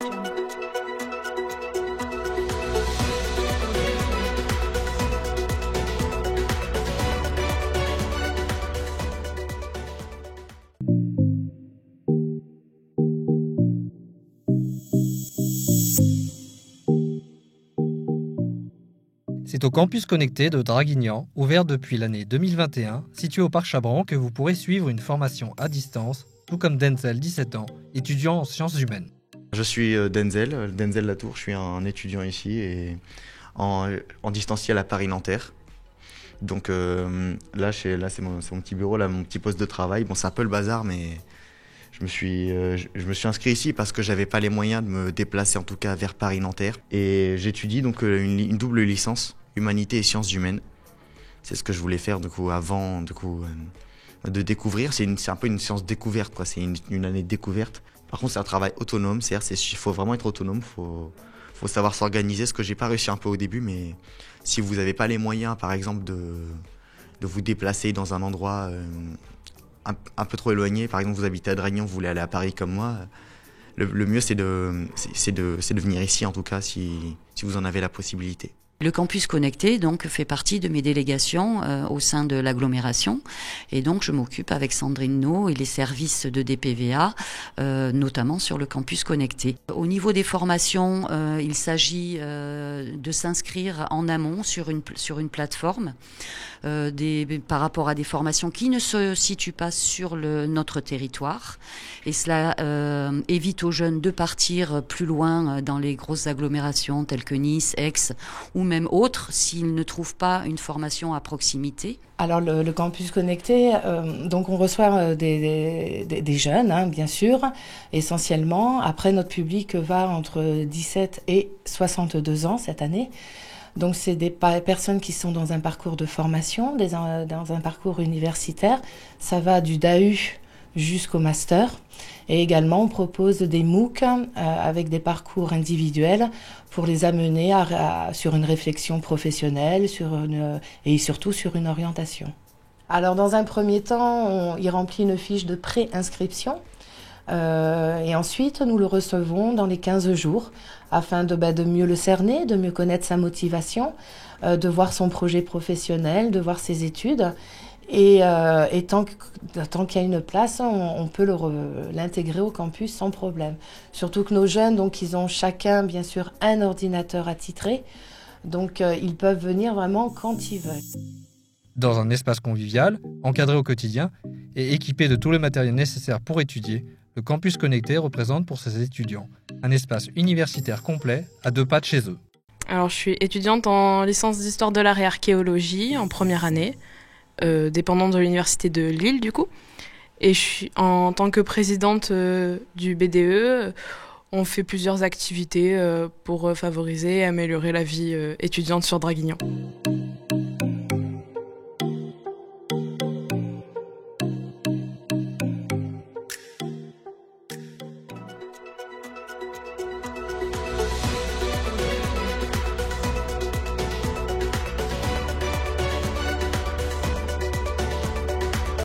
C'est au campus connecté de Draguignan, ouvert depuis l'année 2021, situé au Parc Chabran, que vous pourrez suivre une formation à distance, tout comme Denzel, 17 ans, étudiant en sciences humaines. Je suis Denzel Latour, je suis un étudiant ici et en distanciel à Paris-Nanterre. Donc là c'est mon petit bureau, là, mon petit poste de travail. Bon, c'est un peu le bazar, mais je me suis inscrit ici parce que j'avais pas les moyens de me déplacer, en tout cas vers Paris-Nanterre. Et j'étudie donc une double licence, humanité et sciences humaines. C'est ce que je voulais faire avant de découvrir. C'est un peu une science découverte, quoi. C'est une année de découverte. Par contre, c'est un travail autonome. Il faut vraiment être autonome. Faut savoir s'organiser. Ce que j'ai pas réussi un peu au début, mais si vous n'avez pas les moyens, par exemple, de vous déplacer dans un endroit un peu trop éloigné, par exemple, vous habitez à Draguignan, vous voulez aller à Paris comme moi, le mieux c'est de venir ici, en tout cas, si vous en avez la possibilité. Le campus connecté donc fait partie de mes délégations au sein de l'agglomération et donc je m'occupe avec Sandrine No et les services de DPVA notamment sur le campus connecté. Au niveau des formations, il s'agit de s'inscrire en amont sur une plateforme par rapport à des formations qui ne se situent pas sur notre territoire et cela évite aux jeunes de partir plus loin dans les grosses agglomérations telles que Nice, Aix ou même autres, s'ils ne trouvent pas une formation à proximité. Alors le campus connecté, donc on reçoit des jeunes, hein, bien sûr, essentiellement. Après, notre public va entre 17 et 62 ans cette année. Donc c'est des personnes qui sont dans un parcours de formation, dans un parcours universitaire. Ça va du DAU jusqu'au master. Et également, on propose des MOOC avec des parcours individuels pour les amener sur une réflexion professionnelle et surtout sur une orientation. Alors, dans un premier temps, il remplit une fiche de pré-inscription et ensuite, nous le recevons dans les 15 jours afin de mieux le cerner, de mieux connaître sa motivation, de voir son projet professionnel, de voir ses études. Et tant qu'il y a une place, on peut l'intégrer au campus sans problème. Surtout que nos jeunes, donc, ils ont chacun, bien sûr, un ordinateur attitré. Donc, ils peuvent venir vraiment quand ils veulent. Dans un espace convivial, encadré au quotidien et équipé de tout le matériel nécessaire pour étudier, le campus connecté représente pour ses étudiants un espace universitaire complet à 2 pas de chez eux. Alors, je suis étudiante en licence d'histoire de l'art et archéologie en première année. Dépendante de l'université de Lille du coup, et je suis en tant que présidente du BDE, on fait plusieurs activités pour favoriser et améliorer la vie étudiante sur Draguignan.